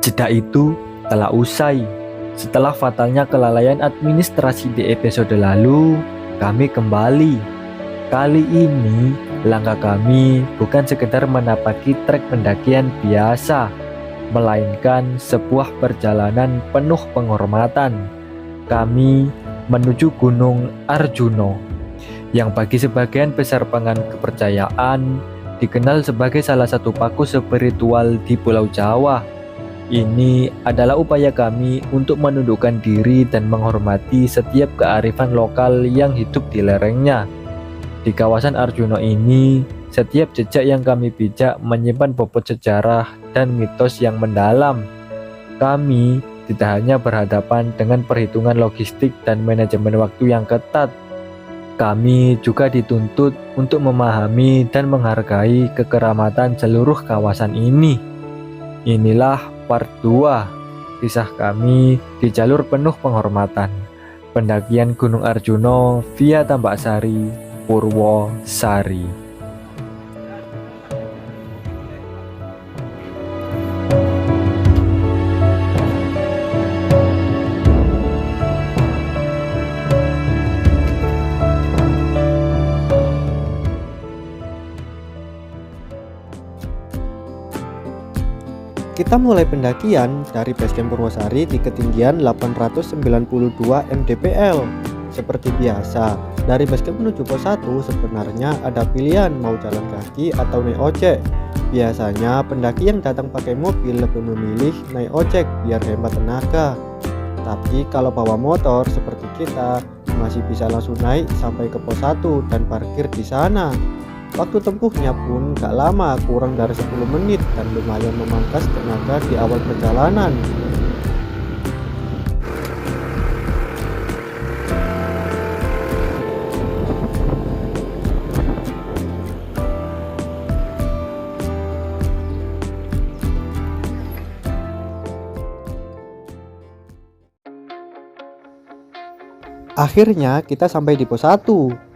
Jeda itu telah usai. Setelah fatalnya kelalaian administrasi di episode lalu, kami kembali. Kali ini, langkah kami bukan sekedar menapaki trek pendakian biasa, melainkan sebuah perjalanan penuh penghormatan. Kami menuju Gunung Arjuno, yang bagi sebagian besar penganut kepercayaan dikenal sebagai salah satu paku spiritual di Pulau Jawa. Ini adalah upaya kami untuk menundukkan diri dan menghormati setiap kearifan lokal yang hidup di lerengnya. Di kawasan Arjuno ini, setiap jejak yang kami pijak menyimpan bobot sejarah dan mitos yang mendalam. Kami tidak hanya berhadapan dengan perhitungan logistik dan manajemen waktu yang ketat, kami juga dituntut untuk memahami dan menghargai kekeramatan seluruh kawasan ini. Inilah part 2 kisah kami di jalur penuh penghormatan, pendakian Gunung Arjuno via Tambak Sari, Purwosari. Kita mulai pendakian dari basecamp Purwosari di ketinggian 892 mdpl. Seperti biasa, dari basecamp menuju pos 1 sebenarnya ada pilihan mau jalan kaki atau naik ojek. Biasanya pendaki yang datang pakai mobil lebih memilih naik ojek biar hemat tenaga. Tapi kalau bawa motor seperti kita, masih bisa langsung naik sampai ke pos 1 dan parkir di sana. Waktu tempuhnya pun gak lama, kurang dari 10 menit dan lumayan memangkas tenaga di awal perjalanan. Akhirnya kita sampai di pos 1,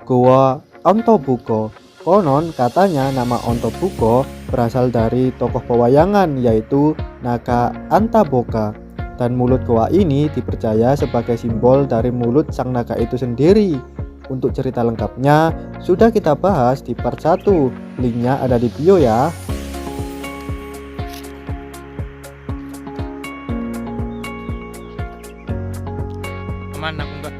Goa Ontobuko. Konon katanya nama Ontobuko berasal dari tokoh pewayangan yaitu Naga Antaboga, dan mulut goa ini dipercaya sebagai simbol dari mulut sang naga itu sendiri. Untuk cerita lengkapnya sudah kita bahas di part 1, linknya ada di bio ya. Aman, aku enggak.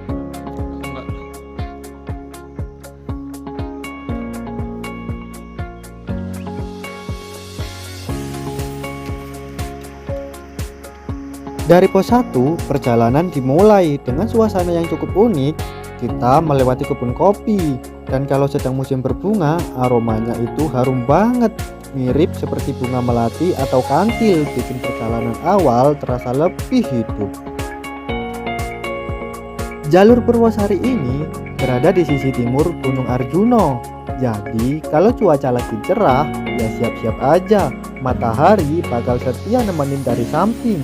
Dari pos 1, perjalanan dimulai dengan suasana yang cukup unik. Kita melewati kebun kopi, dan kalau sedang musim berbunga, aromanya itu harum banget, mirip seperti bunga melati atau kantil, bikin perjalanan awal terasa lebih hidup. Jalur Purwosari ini berada di sisi timur Gunung Arjuno. Jadi kalau cuaca lagi cerah, ya siap-siap aja, matahari bakal setia nemenin dari samping.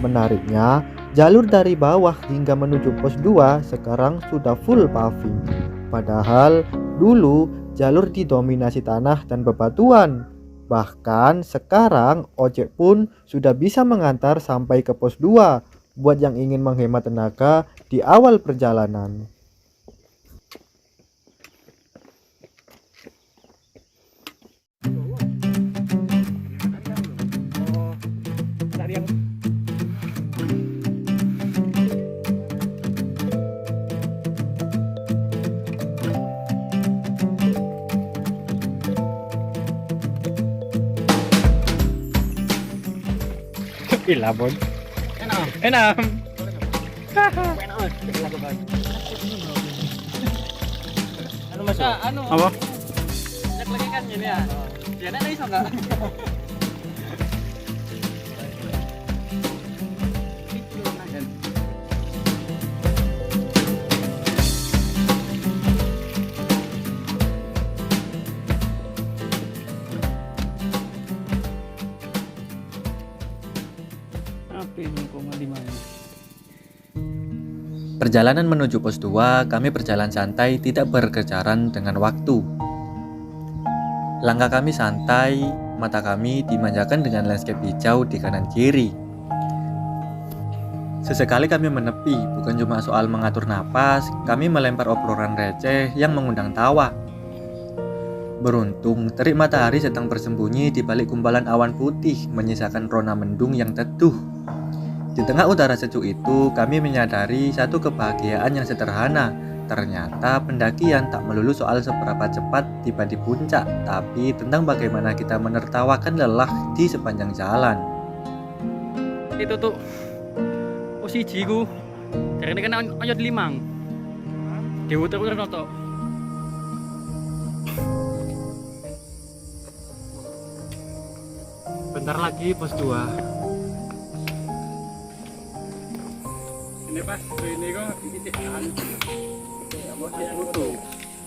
Menariknya, jalur dari bawah hingga menuju pos 2 sekarang sudah full paving. Padahal dulu jalur didominasi tanah dan bebatuan. Bahkan sekarang ojek pun sudah bisa mengantar sampai ke pos 2 buat yang ingin menghemat tenaga di awal perjalanan. Gila, Bon. Enak. Anu masuk. Apa? Lagi kan gini ya. Ya nek iso enggak? Perjalanan menuju pos 2, kami berjalan santai tidak berkejaran dengan waktu. Langkah kami santai, mata kami dimanjakan dengan landscape hijau di kanan kiri. Sesekali kami menepi, bukan cuma soal mengatur napas, kami melempar obrolan receh yang mengundang tawa. Beruntung, terik matahari sedang bersembunyi di balik gumpalan awan putih, menyisakan rona mendung yang teduh. Di tengah udara sejuk itu, kami menyadari satu kebahagiaan yang sederhana. Ternyata pendakian tak melulu soal seberapa cepat tiba di puncak, tapi tentang bagaimana kita menertawakan lelah di sepanjang jalan. Itu tuh siji ku jarene kan oyot 5 diuter-uter to. Bentar lagi pos 2. Ini pas ini kok titik kan ya bos ya foto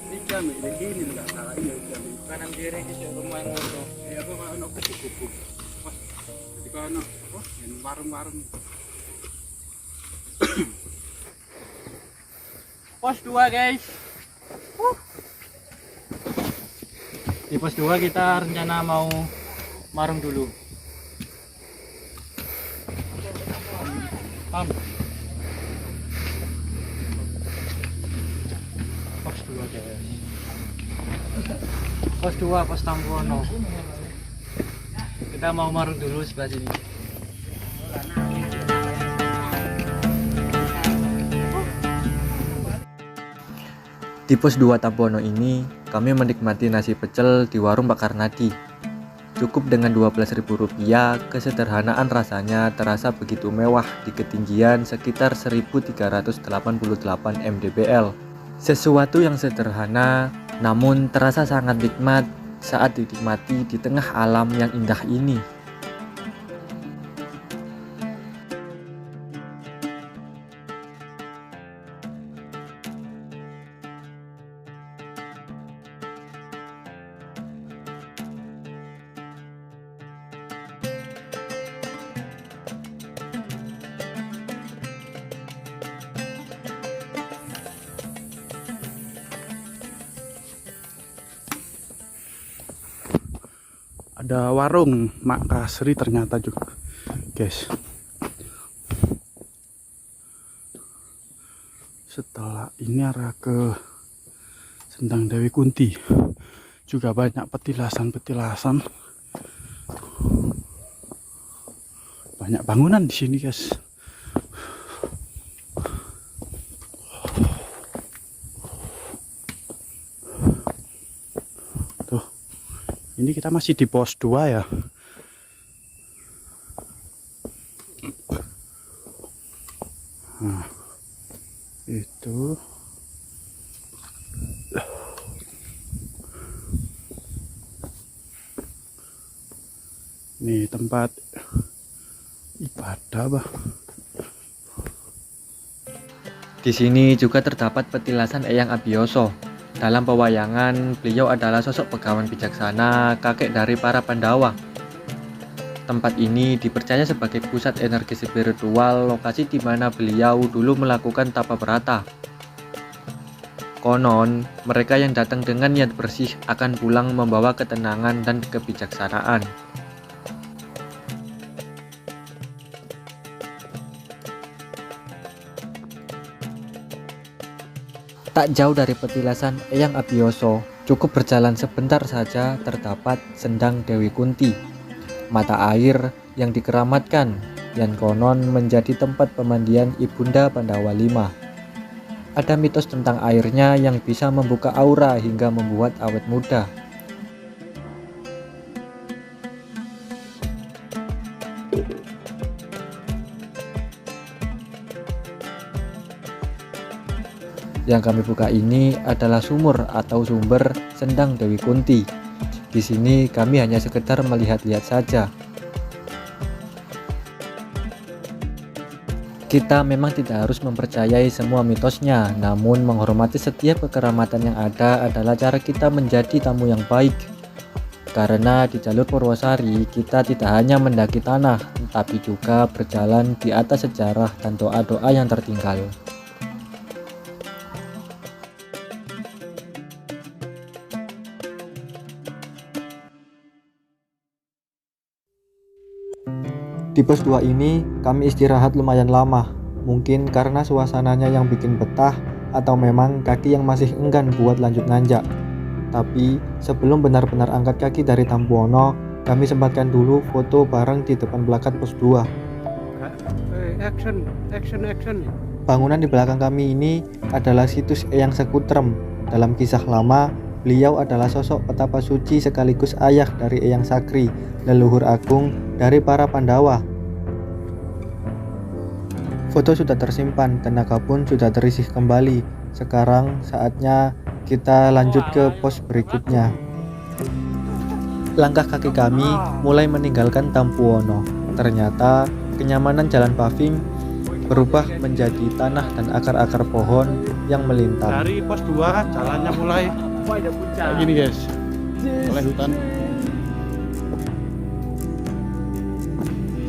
ini jam ini gini enggak salah ini jam kanan kiri di rumah yang foto ya kok ono kupu-kupu pas ketika ono warung-warung. Pos 2 guys. Di pos 2 kita rencana mau marung dulu. Pam. Pos 2 guys. Pos 2 pos Tampono. Kita mau marung dulu sebelah sini. Di pos 2 Tampono ini, kami menikmati nasi pecel di warung Pak Karnadi. Cukup dengan Rp12.000, kesederhanaan rasanya terasa begitu mewah di ketinggian sekitar 1388 mdpl. Sesuatu yang sederhana, namun terasa sangat nikmat saat dinikmati di tengah alam yang indah ini. Ada warung Mak Kasri ternyata juga guys. Setelah ini arah ke Sendang Dewi Kunti, juga banyak petilasan-petilasan, banyak bangunan di sini guys. Ini kita masih di pos 2 ya. Nah, itu nih tempat ibadah, bah. Di sini juga terdapat petilasan Eyang Abioso. Dalam pewayangan, beliau adalah sosok pegawan bijaksana, kakek dari para Pandawa. Tempat ini dipercaya sebagai pusat energi spiritual, lokasi di mana beliau dulu melakukan tapa berata. Konon, mereka yang datang dengan niat bersih akan pulang membawa ketenangan dan kebijaksanaan. Tak jauh dari petilasan Eyang Abioso, cukup berjalan sebentar saja terdapat Sendang Dewi Kunti, mata air yang dikeramatkan yang konon menjadi tempat pemandian Ibunda Pandawa V. Ada mitos tentang airnya yang bisa membuka aura hingga membuat awet muda. Yang kami buka ini adalah sumur atau sumber Sendang Dewi Kunti. Di sini kami hanya sekedar melihat-lihat saja. Kita memang tidak harus mempercayai semua mitosnya, namun menghormati setiap kekeramatan yang ada adalah cara kita menjadi tamu yang baik. Karena di jalur Purwosari kita tidak hanya mendaki tanah, tapi juga berjalan di atas sejarah dan doa-doa yang tertinggal. Di pos 2 ini kami istirahat lumayan lama. Mungkin karena suasananya yang bikin betah atau memang kaki yang masih enggan buat lanjut nanjak. Tapi sebelum benar-benar angkat kaki dari Tampuono, kami sempatkan dulu foto bareng di depan plakat pos 2. Action. Bangunan di belakang kami ini adalah situs Eyang Sekutrem. Dalam kisah lama, beliau adalah sosok petapa suci sekaligus ayah dari Eyang Sakri, leluhur agung dari para Pandawa. Foto sudah tersimpan, tenaga pun sudah terisi kembali. Sekarang saatnya kita lanjut ke pos berikutnya. Langkah kaki kami mulai meninggalkan Tampuono. Ternyata kenyamanan jalan paving berubah menjadi tanah dan akar-akar pohon yang melintang. Dari pos 2 jalannya mulai kayak gini guys, mulai hutan.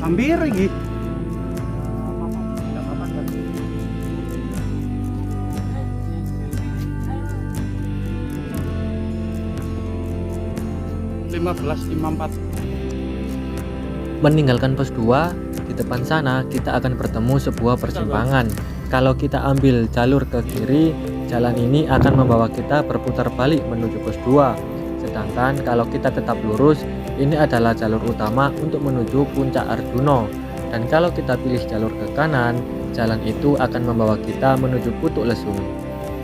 Hampir lagi. Meninggalkan pos 2, di depan sana kita akan bertemu sebuah persimpangan. Kalau kita ambil jalur ke kiri, jalan ini akan membawa kita berputar balik menuju pos 2. Sedangkan kalau kita tetap lurus, ini adalah jalur utama untuk menuju puncak Arjuno. Dan kalau kita pilih jalur ke kanan, jalan itu akan membawa kita menuju Putuk Lesung.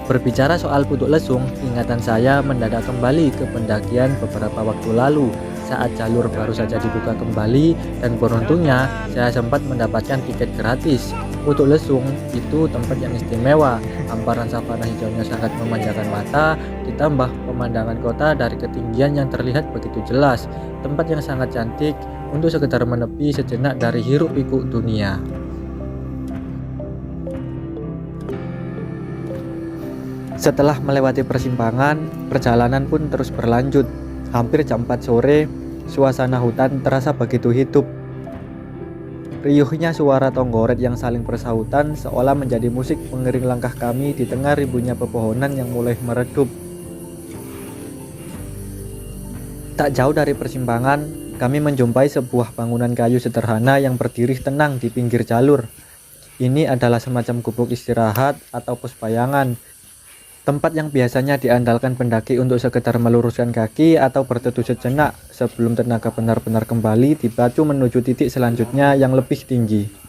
Berbicara soal Putuk Lesung, ingatan saya mendadak kembali ke pendakian beberapa waktu lalu saat jalur baru saja dibuka kembali, dan beruntungnya saya sempat mendapatkan tiket gratis. Putuk Lesung itu tempat yang istimewa, hamparan savana hijaunya sangat memanjakan mata, ditambah pemandangan kota dari ketinggian yang terlihat begitu jelas, tempat yang sangat cantik untuk sekedar menepi sejenak dari hiruk pikuk dunia. Setelah melewati persimpangan, perjalanan pun terus berlanjut. Hampir jam 4 sore, suasana hutan terasa begitu hidup. Riuhnya suara tonggoret yang saling bersahutan seolah menjadi musik pengiring langkah kami di tengah ribunya pepohonan yang mulai meredup. Tak jauh dari persimpangan, kami menjumpai sebuah bangunan kayu sederhana yang berdiri tenang di pinggir jalur. Ini adalah semacam gubuk istirahat atau pos bayangan, tempat yang biasanya diandalkan pendaki untuk sekedar meluruskan kaki atau berteduh sejenak sebelum tenaga benar-benar kembali dipacu menuju titik selanjutnya yang lebih tinggi.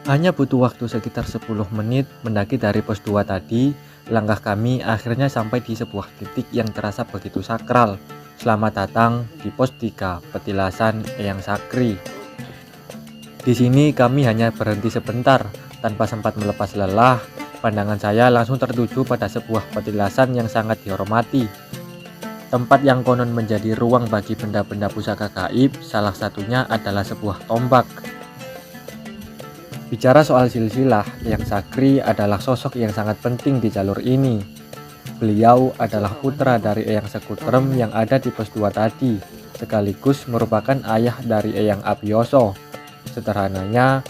Hanya butuh waktu sekitar 10 menit mendaki dari pos 2 tadi, langkah kami akhirnya sampai di sebuah titik yang terasa begitu sakral. Selamat datang di pos 3, Petilasan Eyang Sakri. Di sini kami hanya berhenti sebentar, tanpa sempat melepas lelah. Pandangan saya langsung tertuju pada sebuah petilasan yang sangat dihormati. Tempat yang konon menjadi ruang bagi benda-benda pusaka gaib, salah satunya adalah sebuah tombak. Bicara soal silsilah, Eyang Sakri adalah sosok yang sangat penting di jalur ini. Beliau adalah putra dari Eyang Sekutrem yang ada di pos 2 tadi, sekaligus merupakan ayah dari Eyang Abhiyoso. Sederhananya,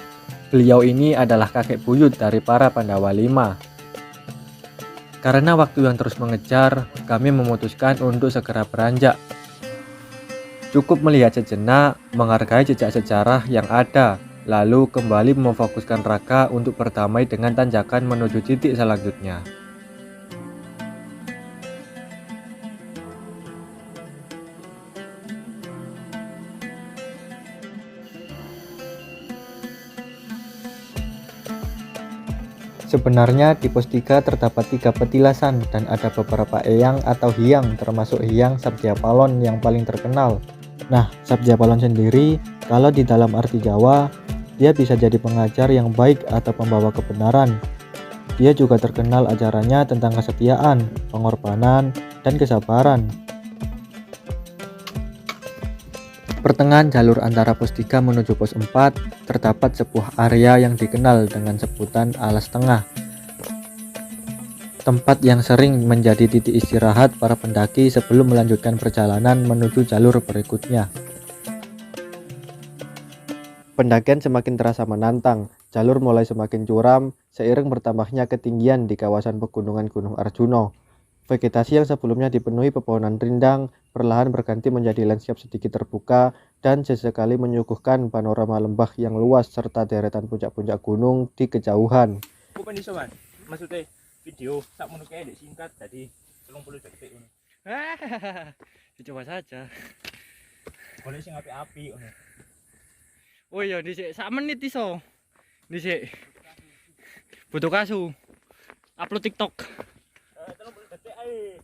beliau ini adalah kakek buyut dari para Pandawa 5. Karena waktu yang terus mengejar, kami memutuskan untuk segera beranjak. Cukup melihat sejenak, menghargai jejak sejarah yang ada, lalu kembali memfokuskan raga untuk berdamai dengan tanjakan menuju titik selanjutnya. Sebenarnya di pos 3 terdapat 3 petilasan dan ada beberapa eyang atau hyang, termasuk hyang Sabjapalon yang paling terkenal. Nah, Sabjapalon sendiri kalau di dalam arti Jawa, dia bisa jadi pengajar yang baik atau pembawa kebenaran. Dia juga terkenal ajarannya tentang kesetiaan, pengorbanan, dan kesabaran. Pertengahan jalur antara pos 3 menuju pos 4 terdapat sebuah area yang dikenal dengan sebutan alas tengah. Tempat yang sering menjadi titik istirahat para pendaki sebelum melanjutkan perjalanan menuju jalur berikutnya. Pendakian semakin terasa menantang, jalur mulai semakin curam seiring bertambahnya ketinggian di kawasan pegunungan Gunung Arjuno. Vegetasi yang sebelumnya dipenuhi pepohonan rindang perlahan berganti menjadi lanskap sedikit terbuka dan sesekali menyuguhkan panorama lembah yang luas serta deretan puncak-puncak gunung di kejauhan. Bukan iso Mas. Maksudnya video sak ngono kae ndek singkat jadi 30 detik ngono. Dicoba saja. Boleh sing api-api ngono. Oh iya, dhisik sak menit iso. Dhisik. Butuh kasu. Upload TikTok. 30 detik ae.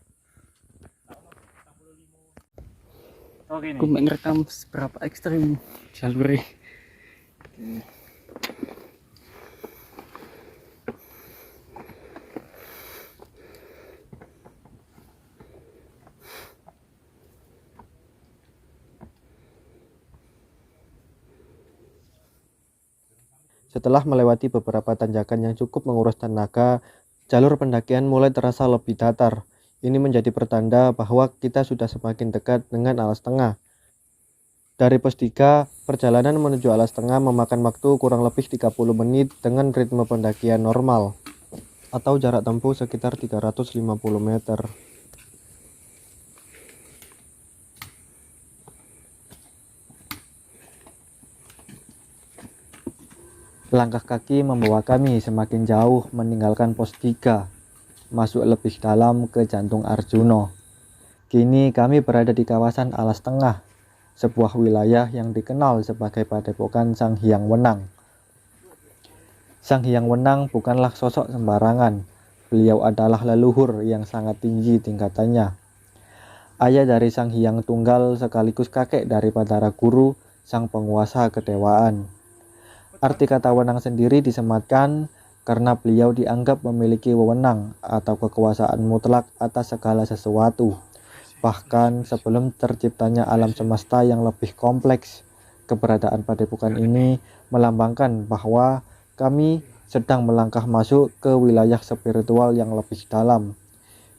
Oke nih. Aku ngerekam seberapa ekstrim jalurnya. Setelah melewati beberapa tanjakan yang cukup menguras tenaga, jalur pendakian mulai terasa lebih datar. Ini menjadi pertanda bahwa kita sudah semakin dekat dengan alas tengah. Dari pos 3, perjalanan menuju alas tengah memakan waktu kurang lebih 30 menit dengan ritme pendakian normal, atau jarak tempuh sekitar 350 meter. Langkah kaki membawa kami semakin jauh meninggalkan pos 3, masuk lebih dalam ke jantung Arjuno. Kini kami berada di kawasan alas tengah, sebuah wilayah yang dikenal sebagai Padepokan Sang Hyang Wenang. Sang Hyang Wenang bukanlah sosok sembarangan, beliau adalah leluhur yang sangat tinggi tingkatannya. Ayah dari Sang Hyang Tunggal sekaligus kakek dari Batara Guru, sang penguasa kedewaan. Arti kata wenang sendiri disematkan karena beliau dianggap memiliki wewenang atau kekuasaan mutlak atas segala sesuatu. Bahkan sebelum terciptanya alam semesta yang lebih kompleks, keberadaan padepokan ini melambangkan bahwa kami sedang melangkah masuk ke wilayah spiritual yang lebih dalam.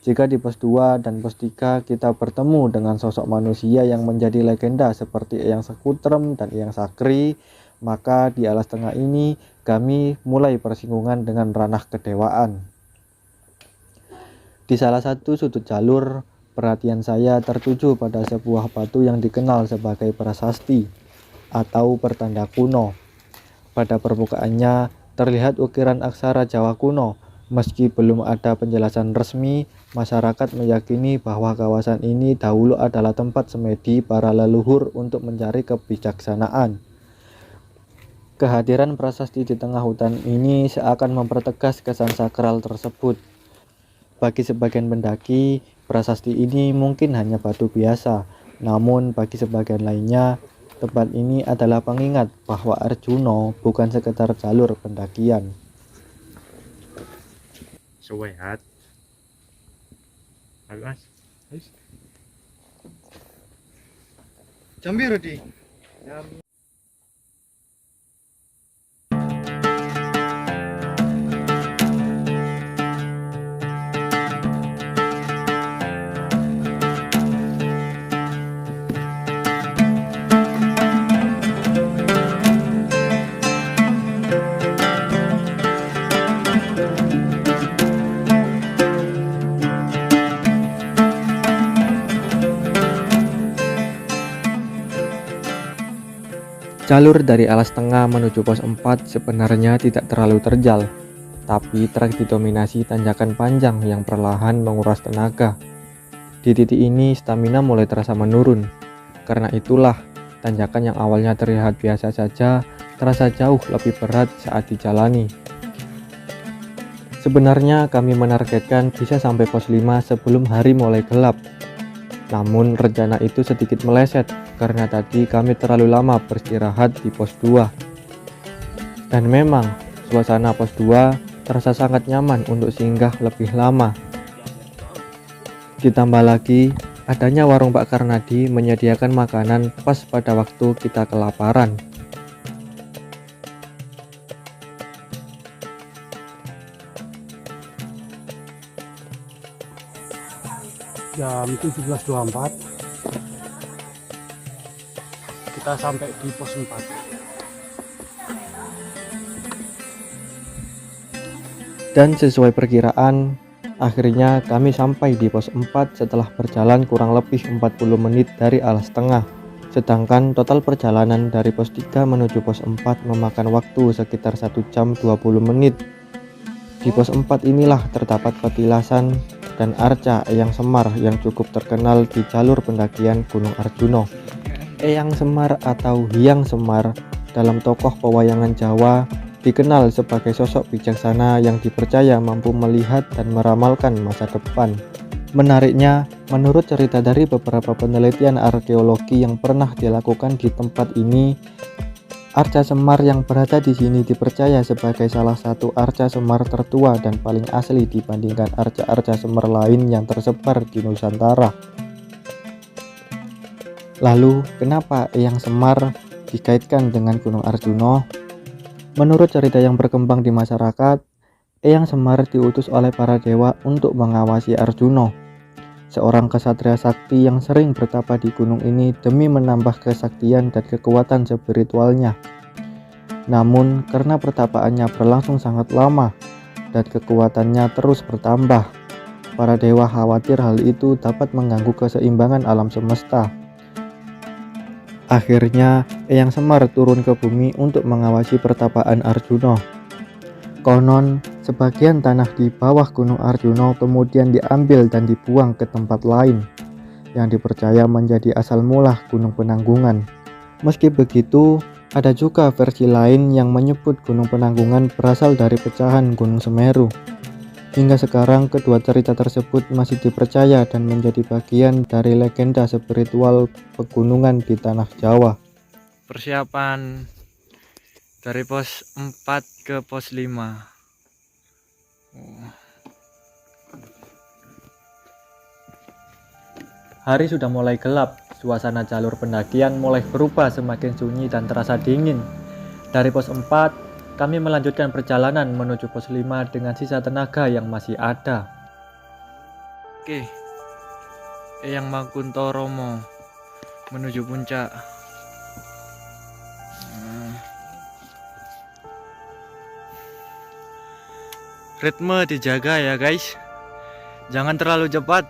Jika di pos 2 dan pos 3 kita bertemu dengan sosok manusia yang menjadi legenda seperti Eyang Sekutrem dan Eyang Sakri, maka di alas tengah ini kami mulai bersinggungan dengan ranah kedewaan. Di salah satu sudut jalur, perhatian saya tertuju pada sebuah batu yang dikenal sebagai prasasti atau pertanda kuno. Pada permukaannya terlihat ukiran aksara Jawa kuno. Meski belum ada penjelasan resmi, masyarakat meyakini bahwa kawasan ini dahulu adalah tempat semedi para leluhur untuk mencari kebijaksanaan. Kehadiran prasasti di tengah hutan ini seakan mempertegas kesan sakral tersebut. Bagi sebagian pendaki, prasasti ini mungkin hanya batu biasa, namun bagi sebagian lainnya, tempat ini adalah pengingat bahwa Arjuno bukan sekedar jalur pendakian. Sehat. Ayo Mas. Jam biru di. Jalur dari alas tengah menuju pos 4 sebenarnya tidak terlalu terjal, tapi trek didominasi tanjakan panjang yang perlahan menguras tenaga. Di titik ini stamina mulai terasa menurun. Karena itulah tanjakan yang awalnya terlihat biasa saja terasa jauh lebih berat saat dijalani. Sebenarnya kami menargetkan bisa sampai pos 5 sebelum hari mulai gelap. Namun rencana itu sedikit meleset karena tadi kami terlalu lama beristirahat di pos 2. Dan memang suasana pos 2 terasa sangat nyaman untuk singgah lebih lama. Ditambah lagi adanya warung Pak Karnadi menyediakan makanan pas pada waktu kita kelaparan. Jam 17.24 kita sampai di pos 4. Dan sesuai perkiraan, akhirnya kami sampai di pos 4 setelah berjalan kurang lebih 40 menit dari Alas Tengah. Sedangkan total perjalanan dari pos 3 menuju pos 4 memakan waktu sekitar 1 jam 20 menit. Di pos 4 inilah terdapat petilasan dan arca Eyang Semar yang cukup terkenal di jalur pendakian Gunung Arjuno. Eyang Semar atau Hyang Semar dalam tokoh pewayangan Jawa dikenal sebagai sosok bijaksana yang dipercaya mampu melihat dan meramalkan masa depan. Menariknya, menurut cerita dari beberapa penelitian arkeologi yang pernah dilakukan di tempat ini, arca Semar yang berada di sini dipercaya sebagai salah satu arca Semar tertua dan paling asli dibandingkan arca-arca Semar lain yang tersebar di Nusantara. Lalu, kenapa Eyang Semar dikaitkan dengan Gunung Arjuno? Menurut cerita yang berkembang di masyarakat, Eyang Semar diutus oleh para dewa untuk mengawasi Arjuno, seorang kesatria sakti yang sering bertapa di gunung ini demi menambah kesaktian dan kekuatan spiritualnya. Namun, karena pertapaannya berlangsung sangat lama dan kekuatannya terus bertambah, para dewa khawatir hal itu dapat mengganggu keseimbangan alam semesta. Akhirnya, Eyang Semar turun ke bumi untuk mengawasi pertapaan Arjuno. Konon, sebagian tanah di bawah Gunung Arjuno kemudian diambil dan dibuang ke tempat lain, yang dipercaya menjadi asal mula Gunung Penanggungan. Meski begitu, ada juga versi lain yang menyebut Gunung Penanggungan berasal dari pecahan Gunung Semeru. Hingga sekarang kedua cerita tersebut masih dipercaya dan menjadi bagian dari legenda spiritual pegunungan di tanah Jawa. Persiapan dari pos 4 ke pos 5. Hari sudah mulai gelap, suasana jalur pendakian mulai berubah semakin sunyi dan terasa dingin. Dari pos 4, kami melanjutkan perjalanan menuju pos 5 dengan sisa tenaga yang masih ada. Oke, Eyang Makuntoromo menuju puncak. Ritme dijaga ya guys, jangan terlalu cepat,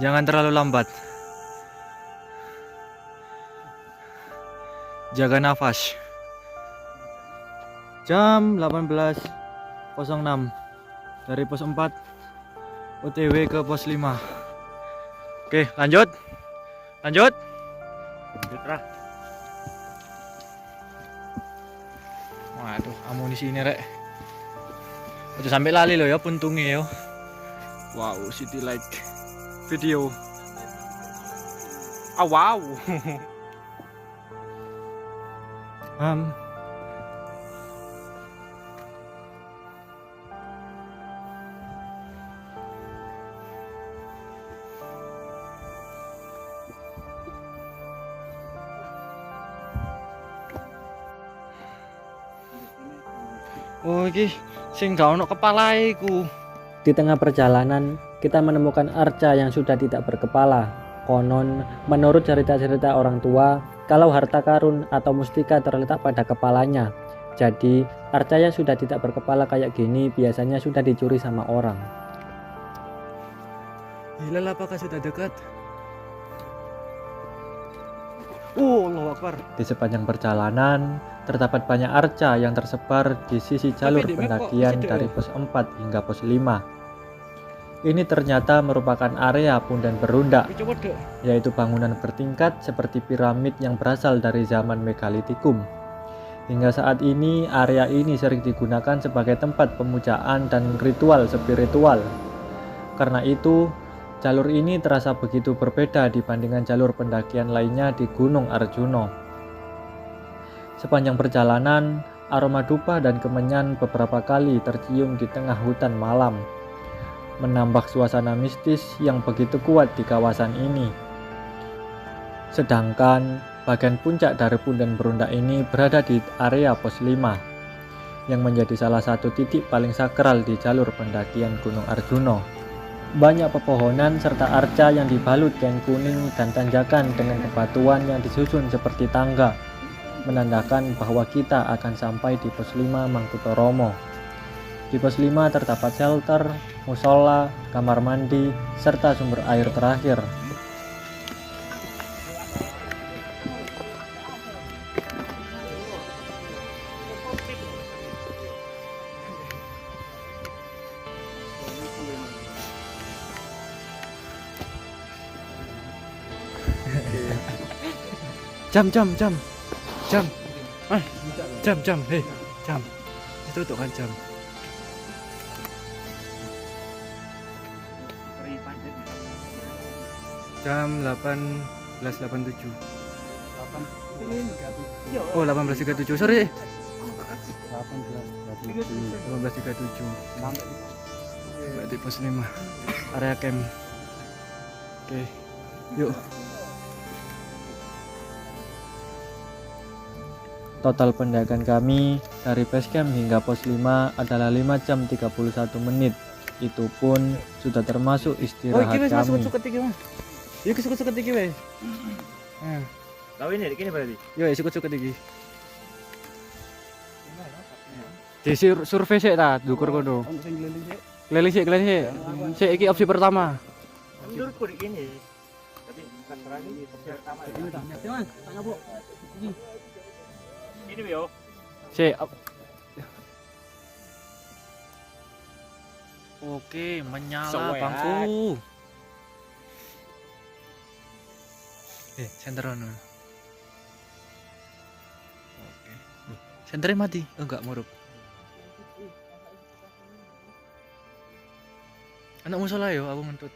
jangan terlalu lambat. Jaga nafas. Jam 18.06 dari pos 4 OTW ke pos 5. Oke, lanjut. Lanjut. Waduh, amunisi ini rek. Udah sampai lali loh ya puntungnya yo. Wow, city like video. Ah wow. Oh iki sing gak ono kepala iku. Di tengah perjalanan, kita menemukan arca yang sudah tidak berkepala. Konon, menurut cerita-cerita orang tua, kalau harta karun atau mustika terletak pada kepalanya. Jadi, arca yang sudah tidak berkepala kayak gini biasanya sudah dicuri sama orang. Hilal apakah sudah dekat? Allahu Akbar. Di sepanjang perjalanan terdapat banyak arca yang tersebar di sisi jalur pendakian dari pos 4 hingga pos 5. Ini ternyata merupakan area punden berundak, yaitu bangunan bertingkat seperti piramid yang berasal dari zaman Megalitikum. Hingga saat ini, area ini sering digunakan sebagai tempat pemujaan dan ritual spiritual. Karena itu, jalur ini terasa begitu berbeda dibandingkan jalur pendakian lainnya di Gunung Arjuno. Sepanjang perjalanan, aroma dupa dan kemenyan beberapa kali tercium di tengah hutan malam. menambah suasana mistis yang begitu kuat di kawasan ini. Sedangkan bagian puncak dari punden berundak ini berada di area pos 5 yang menjadi salah satu titik paling sakral di jalur pendakian Gunung Arjuno. Banyak pepohonan serta arca yang dibalut kain kuning dan tanjakan dengan bebatuan yang disusun seperti tangga, menandakan bahwa kita akan sampai di pos 5 Mangkutoromo. Di pos 5 terdapat shelter, musola, kamar mandi, serta sumber air terakhir. Jam, hei, jam. Itu tuh kan jam. Jam 18.87. Oh, 18.37. Sorry. 18.37. Berarti pos 5. Area camp. Oke. Yuk. Total pendakian kami dari base camp hingga pos 5 adalah 5 jam 31 menit. Itu pun sudah termasuk istirahat kami. Yuk suka-suka iki wes. Tahu ini gini berarti. Yo suka-suka iki. Di survei sik ta, dukur kono. Keliling sik. Sik iki opsi pertama. Menurutku di gini. Tapi terserah ini opsi pertama. Ini yo. Sik. Oke, menyala bangku. Senter ono. Oke. Senternya mati. Oh, enggak murup. Anak musola yo, aku ngentut.